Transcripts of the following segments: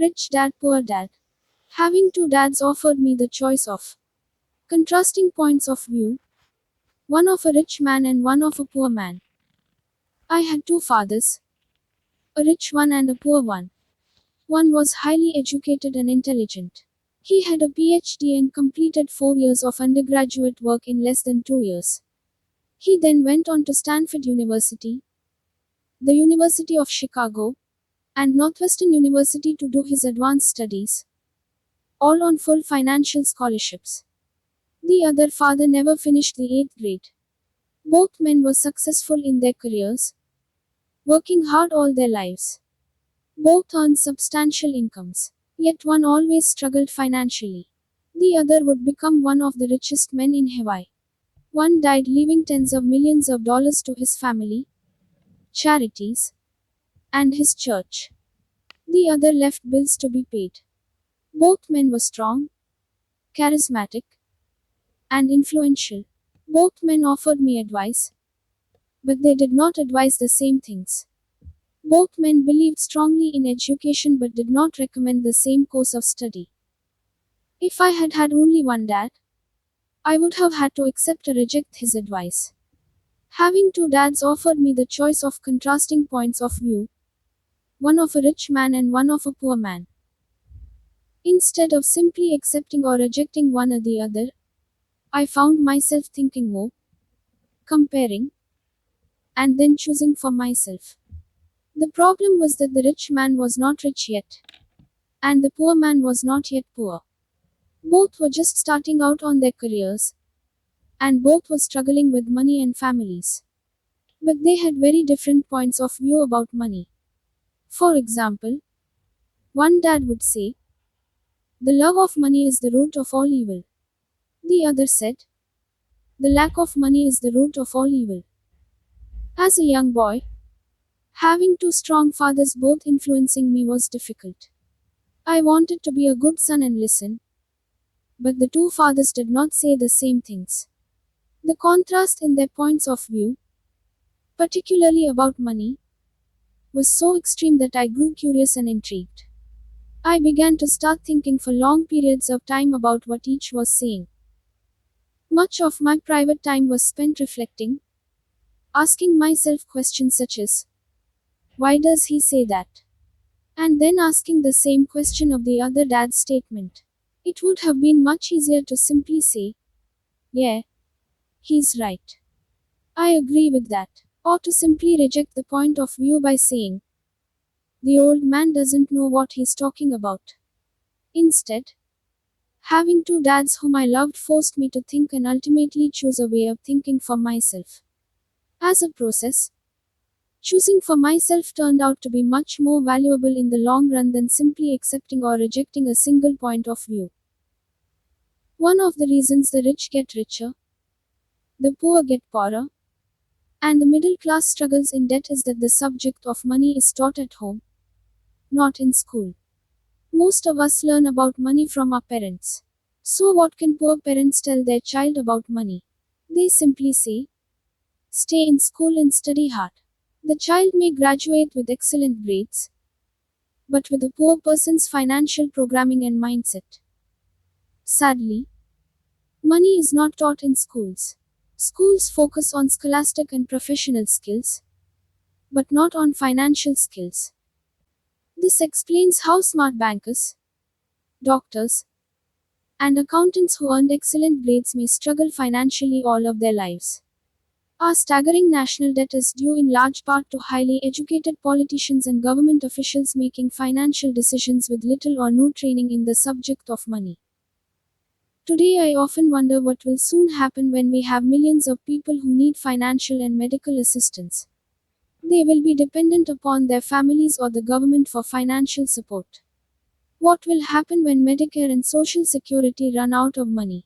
Rich Dad, Poor Dad. Having two dads offered me the choice of contrasting points of view, one of a rich man and one of a poor man. I had two fathers, a rich one and a poor one. One was highly educated and intelligent. He had a PhD and completed 4 years of undergraduate work in less than 2 years. He then went on to Stanford University, the University of Chicago, and Northwestern University to do his advanced studies, all on full financial scholarships. The other father never finished the 8th grade. Both men were successful in their careers, working hard all their lives. Both earned substantial incomes. Yet one always struggled financially. The other would become one of the richest men in Hawaii. One died leaving tens of millions of dollars to his family, charities, and his church. The other left bills to be paid. Both men were strong, charismatic, and influential. Both men offered me advice, but they did not advise the same things. Both men believed strongly in education but did not recommend the same course of study. If I had had only one dad, I would have had to accept or reject his advice. Having two dads offered me the choice of contrasting points of view, one of a rich man and one of a poor man. Instead of simply accepting or rejecting one or the other, I found myself thinking more, comparing, and then choosing for myself. The problem was that the rich man was not rich yet, and the poor man was not yet poor. Both were just starting out on their careers, and both were struggling with money and families. But they had very different points of view about money. For example, one dad would say, "The love of money is the root of all evil." The other said, "The lack of money is the root of all evil." As a young boy, having two strong fathers both influencing me was difficult. I wanted to be a good son and listen, but the two fathers did not say the same things. The contrast in their points of view, particularly about money, was so extreme that I grew curious and intrigued. I began to start thinking for long periods of time about what each was saying. Much of my private time was spent reflecting, asking myself questions such as, "Why does he say that?" And then asking the same question of the other dad's statement. It would have been much easier to simply say, "Yeah, he's right. I agree with that." Or to simply reject the point of view by saying, "The old man doesn't know what he's talking about." Instead, having two dads whom I loved forced me to think and ultimately choose a way of thinking for myself. As a process, choosing for myself turned out to be much more valuable in the long run than simply accepting or rejecting a single point of view. One of the reasons the rich get richer, the poor get poorer, and the middle class struggles in debt is that the subject of money is taught at home, not in school. Most of us learn about money from our parents. So what can poor parents tell their child about money? They simply say, "Stay in school and study hard." The child may graduate with excellent grades, but with a poor person's financial programming and mindset. Sadly, money is not taught in schools. Schools focus on scholastic and professional skills, but not on financial skills. This explains how smart bankers, doctors, and accountants who earned excellent grades may struggle financially all of their lives. Our staggering national debt is due in large part to highly educated politicians and government officials making financial decisions with little or no training in the subject of money. Today I often wonder what will soon happen when we have millions of people who need financial and medical assistance. They will be dependent upon their families or the government for financial support. What will happen when Medicare and Social Security run out of money?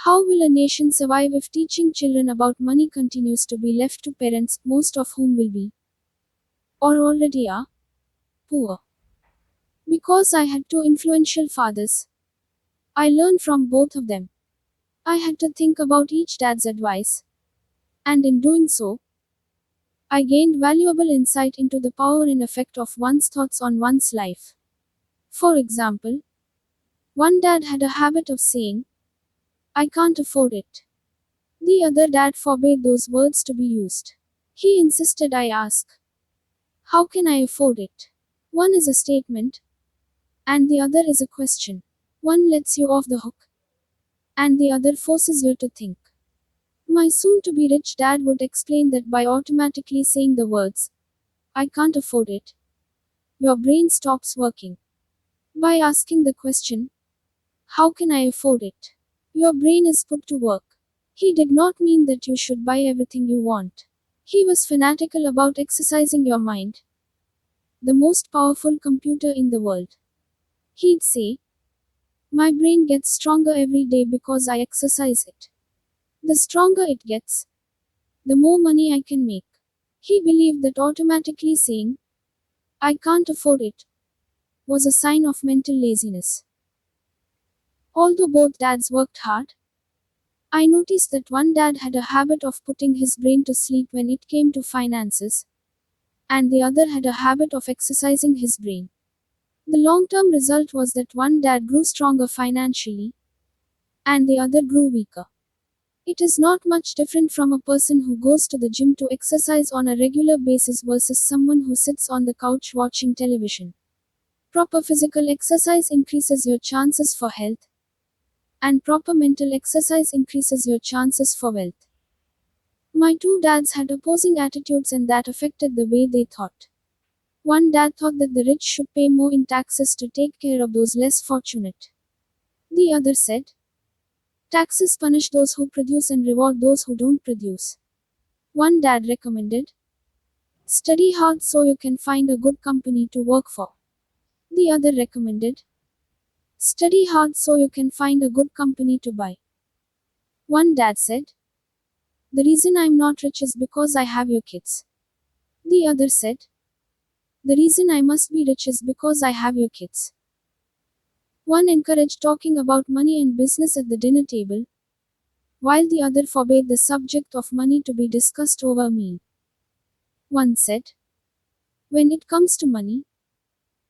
How will a nation survive if teaching children about money continues to be left to parents, most of whom will be, or already are, poor? Because I had two influential fathers, I learned from both of them. I had to think about each dad's advice, and in doing so, I gained valuable insight into the power and effect of one's thoughts on one's life. For example, one dad had a habit of saying, I can't afford it. The other dad forbade those words to be used. He insisted I ask, how can I afford it? One is a statement, and the other is a question. One lets you off the hook, and the other forces you to think. My soon to be rich dad would explain that by automatically saying the words, I can't afford it, your brain stops working. By asking the question, how can I afford it? Your brain is put to work. He did not mean that you should buy everything you want. He was fanatical about exercising your mind, the most powerful computer in the world. He'd say, my brain gets stronger every day because I exercise it. The stronger it gets, the more money I can make. He believed that automatically saying, I can't afford it, was a sign of mental laziness. Although both dads worked hard, I noticed that one dad had a habit of putting his brain to sleep when it came to finances, and the other had a habit of exercising his brain. The long-term result was that one dad grew stronger financially, and the other grew weaker. It is not much different from a person who goes to the gym to exercise on a regular basis versus someone who sits on the couch watching television. Proper physical exercise increases your chances for health, and proper mental exercise increases your chances for wealth. My two dads had opposing attitudes, and that affected the way they thought. One dad thought that the rich should pay more in taxes to take care of those less fortunate. The other said, taxes punish those who produce and reward those who don't produce. One dad recommended, study hard so you can find a good company to work for. The other recommended, study hard so you can find a good company to buy. One dad said, the reason I'm not rich is because I have your kids. The other said, the reason I must be rich is because I have your kids. One encouraged talking about money and business at the dinner table, while the other forbade the subject of money to be discussed over a meal. One said, when it comes to money,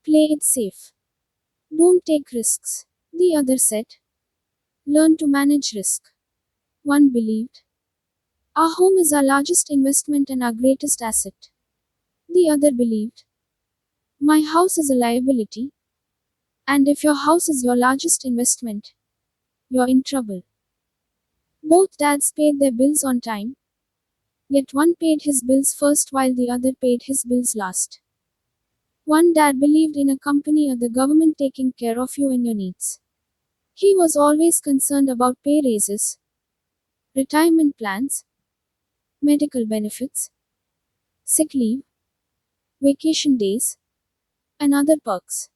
play it safe. Don't take risks. The other said, learn to manage risk. One believed, our home is our largest investment and our greatest asset. The other believed, my house is a liability, and if your house is your largest investment, you're in trouble. Both dads paid their bills on time, yet one paid his bills first while the other paid his bills last. One dad believed in a company or the government taking care of you and your needs. He was always concerned about pay raises, retirement plans, medical benefits, sick leave, vacation days, and other perks.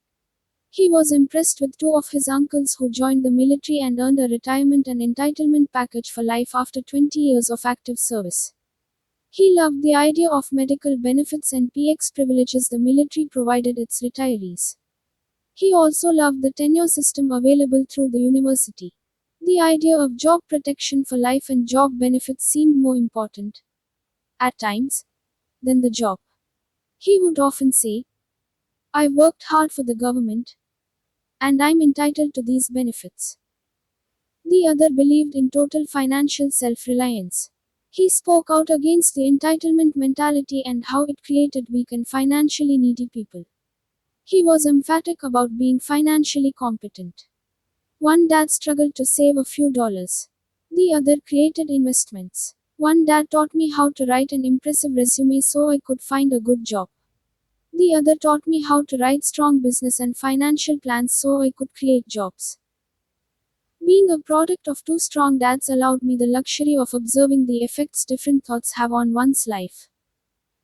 He was impressed with two of his uncles who joined the military and earned a retirement and entitlement package for life after 20 years of active service. He loved the idea of medical benefits and PX privileges the military provided its retirees. He also loved the tenure system available through the university. The idea of job protection for life and job benefits seemed more important, at times, than the job. He would often say, I worked hard for the government, and I'm entitled to these benefits. The other believed in total financial self-reliance. He spoke out against the entitlement mentality and how it created weak and financially needy people. He was emphatic about being financially competent. One dad struggled to save a few dollars. The other created investments. One dad taught me how to write an impressive resume so I could find a good job. The other taught me how to write strong business and financial plans so I could create jobs. Being a product of two strong dads allowed me the luxury of observing the effects different thoughts have on one's life.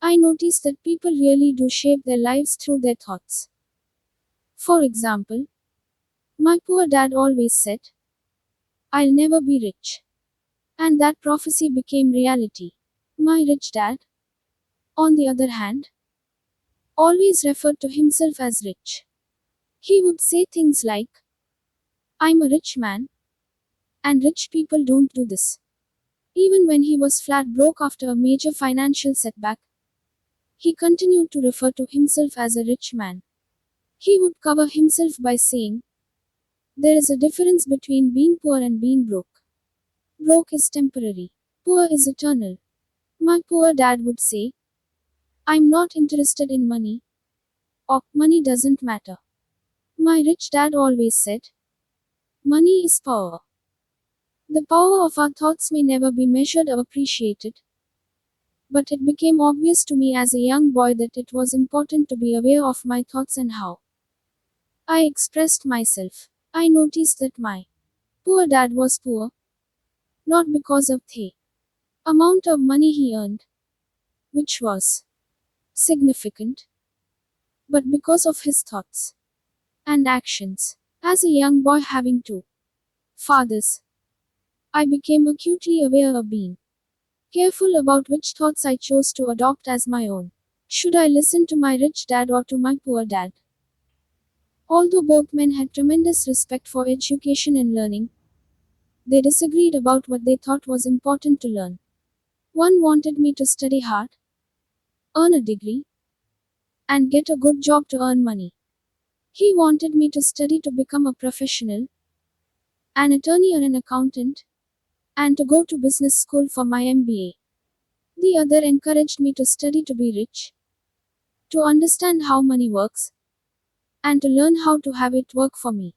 I noticed that people really do shape their lives through their thoughts. For example, my poor dad always said, I'll never be rich. And that prophecy became reality. My rich dad, on the other hand, always referred to himself as rich. He would say things like, I'm a rich man, and rich people don't do this. Even when he was flat broke after a major financial setback, he continued to refer to himself as a rich man. He would cover himself by saying, there is a difference between being poor and being broke. Broke is temporary. Poor is eternal. My poor dad would say, I'm not interested in money, or money doesn't matter. My rich dad always said, money is power. The power of our thoughts may never be measured or appreciated, but it became obvious to me as a young boy that it was important to be aware of my thoughts and how I expressed myself. I noticed that my poor dad was poor, not because of the amount of money he earned, which was significant, but because of his thoughts and actions. As a young boy having two fathers, I became acutely aware of being careful about which thoughts I chose to adopt as my own. Should I listen to my rich dad or to my poor dad? Although both men had tremendous respect for education and learning, they disagreed about what they thought was important to learn. One wanted me to study hard, earn a degree, and get a good job to earn money. He wanted me to study to become a professional, an attorney or an accountant, and to go to business school for my MBA. The other encouraged me to study to be rich, to understand how money works, and to learn how to have it work for me.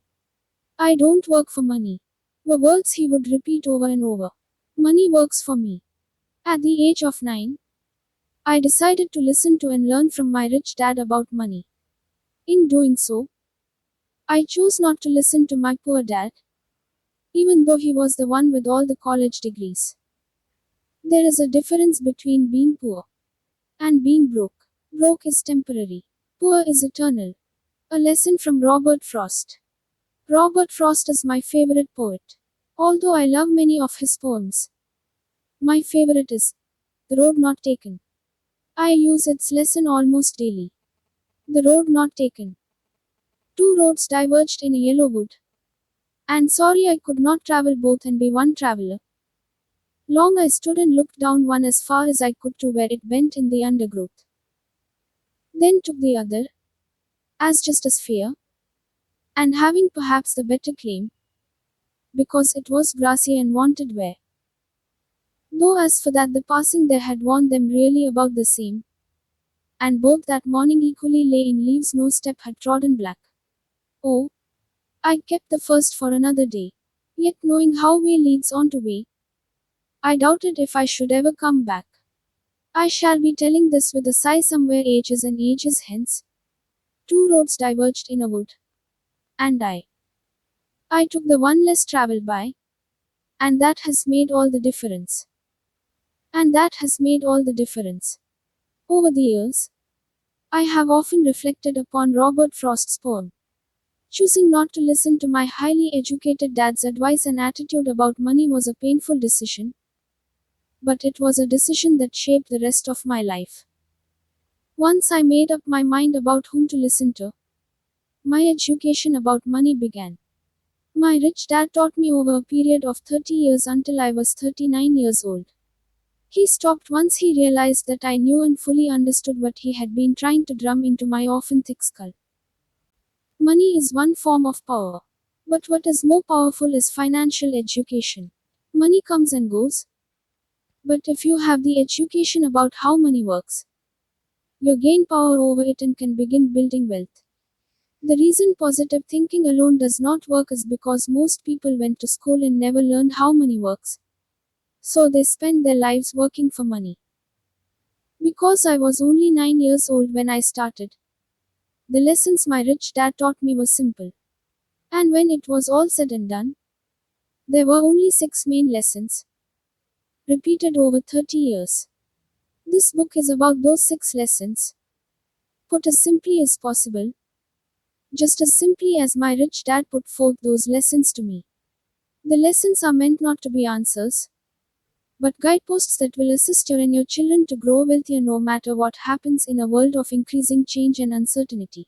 I don't work for money. Were words he would repeat over and over. Money works for me. At the age of 9, I decided to listen to and learn from my rich dad about money. In doing so, I chose not to listen to my poor dad, even though he was the one with all the college degrees. There is a difference between being poor and being broke. Broke is temporary. Poor is eternal. A lesson from Robert Frost. Robert Frost is my favorite poet. Although I love many of his poems, my favorite is The Road Not Taken. I use its lesson almost daily. The road not taken. Two roads diverged in a yellow wood. And sorry I could not travel both and be one traveler. Long I stood and looked down one as far as I could to where it bent in the undergrowth. Then took the other, as just as fair, and having perhaps the better claim, because it was grassy and wanted wear. Though as for that the passing there had warned them really about the same, and both that morning equally lay in leaves no step had trodden black. Oh, I kept the first for another day. Yet knowing how way leads on to way, I doubted if I should ever come back. I shall be telling this with a sigh somewhere ages and ages hence. Two roads diverged in a wood. And I took the one less traveled by. And that has made all the difference. And that has made all the difference. Over the years, I have often reflected upon Robert Frost's poem. Choosing not to listen to my highly educated dad's advice and attitude about money was a painful decision, but it was a decision that shaped the rest of my life. Once I made up my mind about whom to listen to, my education about money began. My rich dad taught me over a period of 30 years until I was 39 years old. He stopped once he realized that I knew and fully understood what he had been trying to drum into my often thick skull. Money is one form of power. But what is more powerful is financial education. Money comes and goes. But if you have the education about how money works, you gain power over it and can begin building wealth. The reason positive thinking alone does not work is because most people went to school and never learned how money works. So they spend their lives working for money. Because I was only 9 years old when I started, the lessons my rich dad taught me were simple. And when it was all said and done, there were only 6 main lessons, repeated over 30 years. This book is about those 6 lessons, put as simply as possible, just as simply as my rich dad put forth those lessons to me. The lessons are meant not to be answers, but guideposts that will assist you and your children to grow wealthier no matter what happens in a world of increasing change and uncertainty.